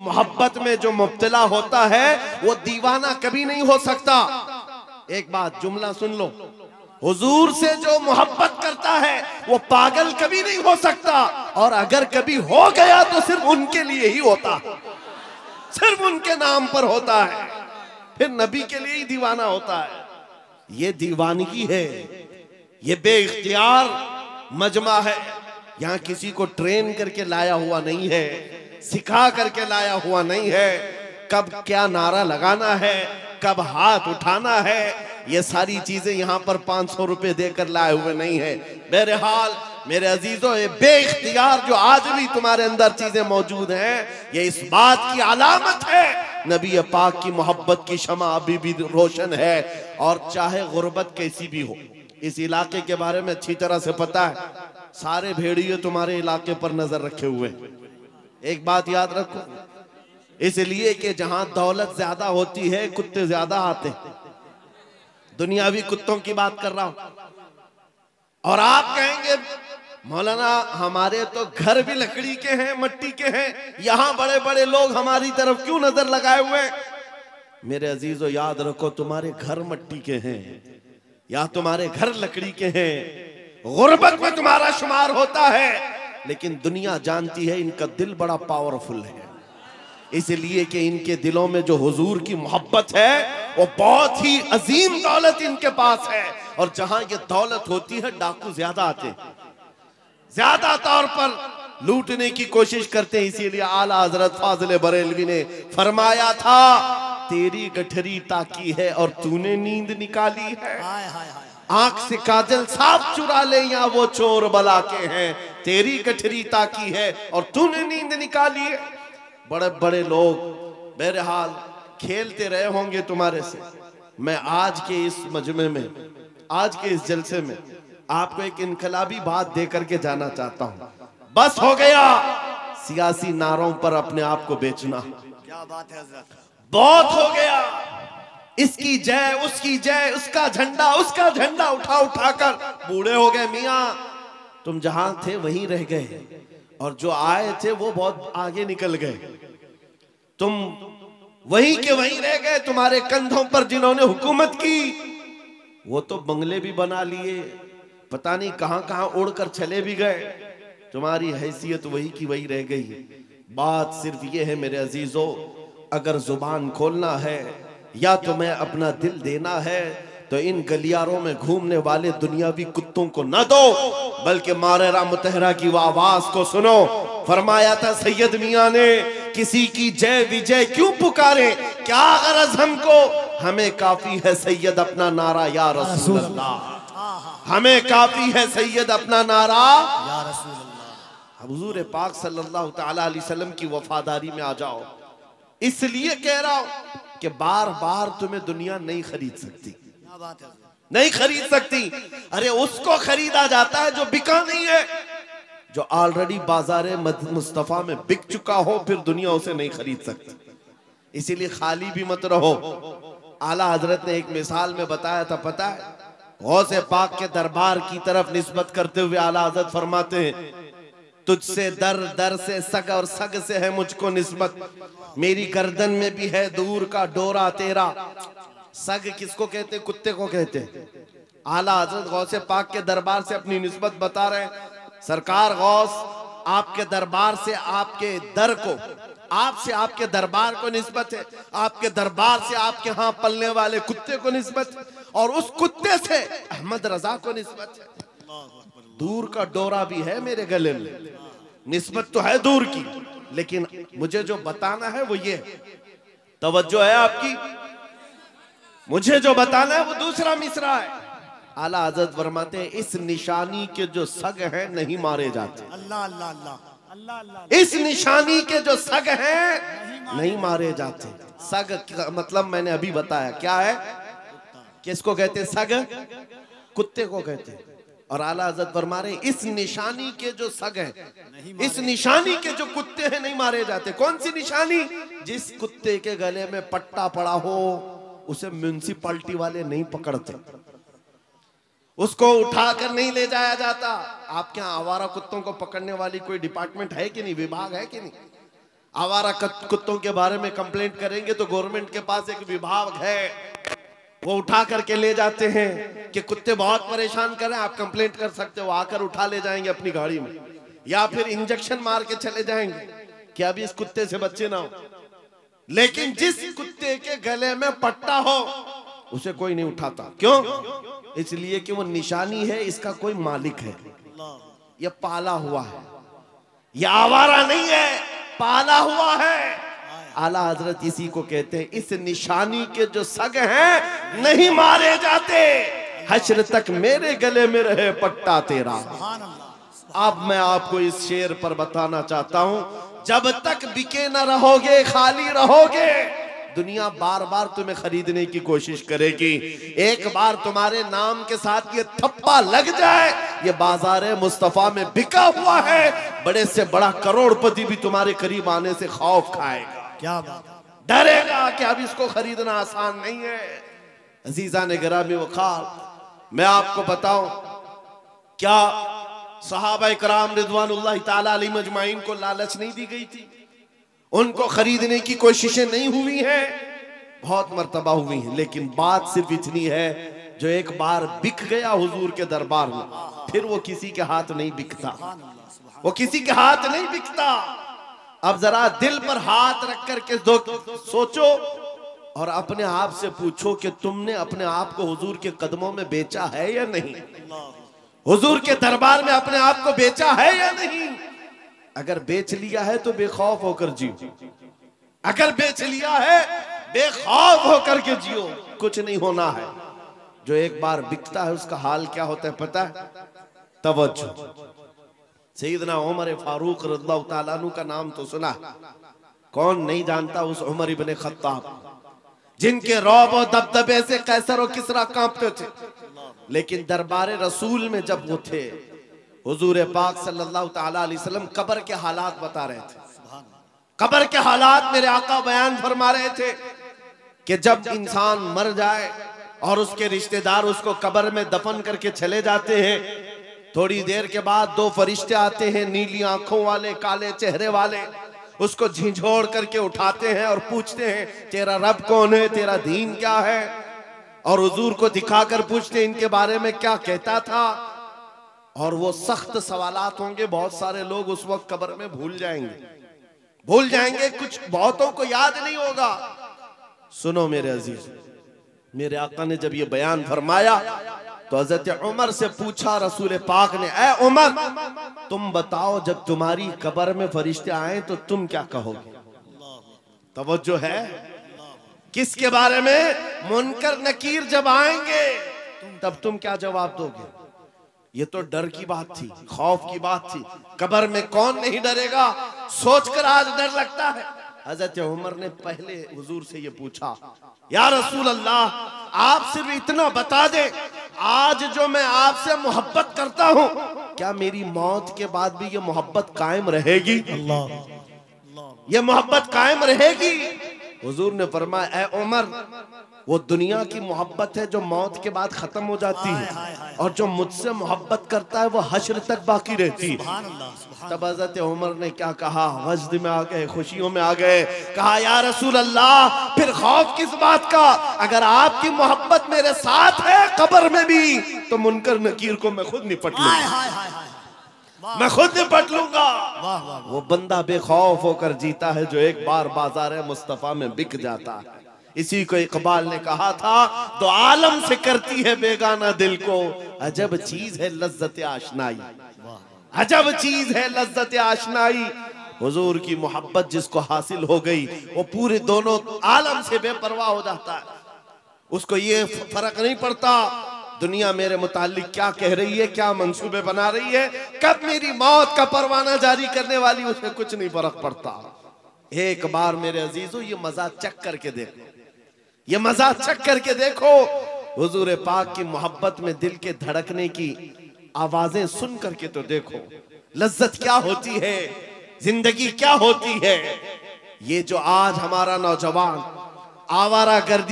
मोहब्बत में जो मुब्तला होता है वो दीवाना कभी नहीं हो सकता। एक बात जुमला सुन लो, हुजूर से जो मोहब्बत करता है वो पागल कभी नहीं हो सकता, और अगर कभी हो गया तो सिर्फ उनके लिए ही होता, सिर्फ उनके नाम पर होता है, फिर नबी के लिए ही दीवाना होता है। ये दीवानगी है, ये बेइख्तियार मजमा है। यहाँ किसी को ट्रेन करके लाया हुआ नहीं है, सिखा करके लाया हुआ नहीं है। कब क्या नारा लगाना है, कब हाथ उठाना है, ये सारी चीजें यहाँ पर 500 रुपए देकर लाए हुए नहीं है। बहरहाल मेरे अजीजों, ये बेइख्तियार जो आज भी तुम्हारे अंदर चीजें मौजूद हैं, ये इस बात की अलामत है नबी पाक की मोहब्बत की शमा अभी भी रोशन है। और चाहे गुर्बत कैसी भी हो, इस इलाके के बारे में अच्छी तरह से पता है, सारे भेड़िए तुम्हारे इलाके पर नजर रखे हुए हैं। एक बात याद रखो, इसलिए कि जहां दौलत ज्यादा होती है कुत्ते ज्यादा आते हैं। दुनियावी कुत्तों की बात कर रहा हूं। और आप कहेंगे मौलाना हमारे तो घर भी लकड़ी के हैं, मट्टी के हैं, यहां बड़े बड़े लोग हमारी तरफ क्यों नजर लगाए हुए हैं? मेरे अजीजों याद रखो, तुम्हारे घर मट्टी के हैं या तुम्हारे घर लकड़ी के हैं, गुर्बत में तुम्हारा शुमार होता है, लेकिन दुनिया जानती है इनका दिल बड़ा पावरफुल है, इसलिए कि इनके दिलों में जो हुजूर की मोहब्बत है वो बहुत ही अजीम दौलत इनके पास है। और जहां ये दौलत होती है डाकू ज्यादा आते हैं, ज्यादा तौर पर लूटने की कोशिश करते हैं। इसीलिए आला हजरत फाजिल बरेलवी ने फरमाया था, तेरी गठरी ताकी है और तूने नींद निकाली है। आंख से काजल साफ चुरा ले या वो चोर बला के हैं, तेरी गठरी ताकी है और तूने नींद निकाली है। बड़े बड़े लोग बहरहाल खेलते रहे होंगे तुम्हारे से। मैं आज के इस मजमे में, आज के इस जलसे में आपको एक इनकलाबी बात दे करके जाना चाहता हूं। बस हो गया सियासी नारों पर अपने आप को बेचना। क्या बात है हज़रत, बहुत हो गया। इसकी जय, उसकी जय, उसका झंडा उठा उठाकर बूढ़े हो गए। मियां तुम जहां थे वहीं रह गए, और जो आए थे वो बहुत आगे निकल गए। तुम वहीं के वहीं रह गए। तुम्हारे कंधों पर जिन्होंने हुकूमत की वो तो बंगले भी बना लिए, पता नहीं कहां कहां उड़कर चले भी गए। तुम्हारी हैसियत वही की वही रह गई। बात सिर्फ ये है मेरे अजीजों, अगर जुबान खोलना है या तुम्हें अपना दिल देना है तो इन गलियारों में घूमने वाले दुनियावी कुत्तों को न दो, बल्कि मारेरा मुतहरा की वो आवाज को सुनो। फरमाया था सैयद मियां ने, किसी की जय विजय क्यों पुकारे, क्या गरज हमको, हमें काफी है सैयद अपना नारा या रसूल अल्लाह, हमें काफी है सैयद अपना नारा या रसूल अल्लाह। हुजूर पाक सल्लल्लाहु तआला अलैहि वसल्लम की वफादारी में आ जाओ। इसलिए कह रहा हूं कि बार बार तुम्हें दुनिया नहीं खरीद सकती, क्या बात है, नहीं खरीद सकती। अरे उसको खरीदा जाता है जो बिका नहीं है, जो ऑलरेडी बाजारे मुस्तफा में बिक चुका हो, फिर दुनिया उसे नहीं खरीद सकती। इसीलिए खाली भी मत रहो। आला हजरत ने एक मिसाल में बताया था, पता है, गौसे पाक के दरबार की तरफ निस्बत करते हुए आला हजरत फरमाते हैं, तुझसे दर दर से सग और सग से है मुझको निस्बत, मेरी गर्दन में भी है दूर का डोरा तेरा। सग किसको कहते, कुत्ते को कहते। आला हजरत गौसे पाक के दरबार से अपनी निस्बत बता रहे हैं। सरकार गौस आपके दरबार से आपके दर को, आपसे आपके दरबार को निस्बत है, आपके दरबार से आपके यहाँ पलने वाले कुत्ते को निस्बत है, और उस कुत्ते से अहमद रजा को निस्बत है। दूर का डोरा भी है मेरे गले में, निस्बत तो है दूर की, लेकिन मुझे जो बताना है वो ये है। तवज्जो है आपकी? मुझे जो बताना है वो दूसरा मिसरा है। आला हजरत फरमाते हैं, इस निशानी के जो सग हैं नहीं मारे जाते। अल्लाह अल्लाह अल्लाह अल्लाह अल्लाह। इस निशानी के जो सग हैं नहीं मारे जाते। सग का मतलब मैंने अभी बताया क्या है, किसको कहते? सग, कुत्ते को कहते। और आला हजरत फरमा रहे, इस निशानी के जो सग हैं, इस निशानी के जो कुत्ते हैं नहीं मारे जाते। कौन सी निशानी? जिस कुत्ते के गले में पट्टा पड़ा हो उसे म्युनिसिपैलिटी वाले नहीं पकड़ते, उसको उठाकर नहीं ले जाया जाता। आपके यहाँ आवारा कुत्तों को पकड़ने वाली कोई डिपार्टमेंट है कि नहीं, विभाग है कि नहीं? आवारा कुत्तों के बारे में कंप्लेंट करेंगे तो गवर्नमेंट के पास एक विभाग है, वो उठा करके ले जाते हैं कि कुत्ते बहुत परेशान कर रहे हैं, आप कंप्लेंट कर सकते हो, आकर उठा ले जाएंगे अपनी गाड़ी में, या फिर इंजेक्शन मार के चले जाएंगे कि अभी इस कुत्ते से बच्चे ना हो। लेकिन जिस कुत्ते के गले में पट्टा हो उसे कोई नहीं उठाता। क्यों? इसलिए कि वो निशानी है, इसका कोई मालिक है, ये पाला हुआ है, ये आवारा नहीं है, पाला हुआ है। आला हजरत इसी को कहते हैं, इस निशानी के जो सग हैं नहीं मारे जाते, हश्र तक मेरे गले में रहे पट्टा तेरा। अब मैं आपको इस शेर पर बताना चाहता हूं, जब तक बिके न रहोगे, खाली रहोगे, दुनिया बार बार तुम्हें खरीदने की कोशिश करेगी। एक बार तुम्हारे नाम के साथ ये थप्पा लग जाए, ये बाजारे मुस्तफा में बिका हुआ है, बड़े से बड़ा करोड़पति भी तुम्हारे करीब आने से खौफ खाएगा, क्या बात, डरेगा कि अब इसको खरीदना आसान नहीं है। अजीजा ने गिरामी वखार, मैं आपको बताऊं, क्या सहाबा कराम रिजवानुल्लाह ताला अलैहिम अजमाइन को लालच नहीं दी गई थी? उनको खरीदने की कोशिशें नहीं हुई हैं? बहुत मर्तबा हुई हैं, लेकिन बात सिर्फ इतनी है, जो एक बार बिक गया हुजूर के दरबार में, फिर वो किसी के हाथ नहीं बिकता, वो किसी के हाथ नहीं बिकता। अब जरा दिल पर हाथ रख करके सोचो और अपने आप से पूछो कि तुमने अपने आप को हुजूर के कदमों में बेचा है या नहीं? हुजूर के दरबार में अपने आप को बेचा है या नहीं? अगर बेच लिया है तो बेखौफ होकर जियो, अगर बेच लिया है बेखौफ होकर के जियो, कुछ नहीं होना है। जो एक बार बिकता है उसका हाल क्या होता है पता है? तवज्जो। सैयदना उमर फारूक रज़ियल्लाहु ताला अन्हु का नाम तो सुना, कौन नहीं जानता उस उमर इब्ने खत्ताब, जिनके रौब और दबदबे से कैसर और किसरा कांपते थे। लेकिन दरबार रसूल में जब वो थे, हुजूर पाक सल्लल्लाहु ताला अलैहि वसल्लम कब्र के हालात बता रहे थे, कब्र के हालात मेरे आका बयान फरमा रहे थे कि जब इंसान मर जाए और उसके रिश्तेदार उसको कब्र में दफन करके चले जाते हैं, थोड़ी देर के बाद दो फरिश्ते आते हैं, नीली आंखों वाले, काले चेहरे वाले, उसको झिझोड़ करके उठाते हैं और पूछते हैं तेरा रब कौन है, तेरा दीन क्या है, और हुजूर को दिखाकर पूछते इनके बारे में क्या कहता था। और वो सख्त सवालात होंगे, बहुत सारे लोग उस वक्त कब्र में भूल जाएंगे, कुछ बहुतों को याद नहीं होगा। सुनो मेरे अजीज, मेरे आका ने जब ये बयान फरमाया तो हजरत उमर से पूछा रसूल पाक ने, ऐ उमर तुम बताओ जब तुम्हारी कब्र में फरिश्ते आए तो तुम क्या कहोगे? तवज्जो है, किसके बारे में? मुनकर नकीर जब आएंगे तब तुम क्या जवाब दोगे? ये तो डर की बात थी, खौफ की बात थी। कब्र में कौन नहीं डरेगा, सोचकर आज डर लगता है। हजरत उमर ने पहले हुजूर से ये पूछा, या रसूल अल्लाह आप सिर्फ इतना बता दे, आज जो मैं आपसे मोहब्बत करता हूँ, क्या मेरी मौत के बाद भी ये मोहब्बत कायम रहेगी? ये मोहब्बत कायम रहेगी? हुजूर ने फरमाया, ऐ उमर वो दुनिया की मोहब्बत है जो मौत के बाद खत्म हो जाती है, और जो मुझसे मोहब्बत करता है वो हश्र तक बाकी रहती है। तब हज़रत उमर ने क्या कहा, वजद में आ गए, खुशियों में आ गए, कहा या रसूल अल्लाह फिर खौफ किस बात का, अगर आपकी मोहब्बत मेरे साथ है कब्र में भी तो मुनकर नकीर को मैं खुद निपट लूंगा, मैं खुद निपट लूंगा। वो बंदा बेखौफ होकर जीता है जो एक बार बाजार मुस्तफा में बिक जाता है। इसी को इकबाल ने कहा था, तो आलम से करती है बेगाना दिल को, अजब चीज है लज्जत आशनाई, अजब चीज है लज्जत आशनाई। हुजूर की मोहब्बत जिसको हासिल हो गई वो पूरे दोनों आलम से बेपरवाह हो जाता है, उसको ये फर्क नहीं पड़ता दुनिया मेरे मुतालिक क्या कह रही है, क्या मंसूबे बना रही है, कब मेरी मौत का परवाना जारी करने वाली, उसमें कुछ नहीं फर्क पड़ता। एक बार मेरे अजीजों ये मजा चख करके देखो, ये मजा चख करके देखो, हुजूर पाक की मोहब्बत में दिल के धड़कने की आवाजें सुन करके तो देखो, लज्जत क्या होती है, जिंदगी क्या होती है। ये जो आज हमारा नौजवान आवारा गर्दी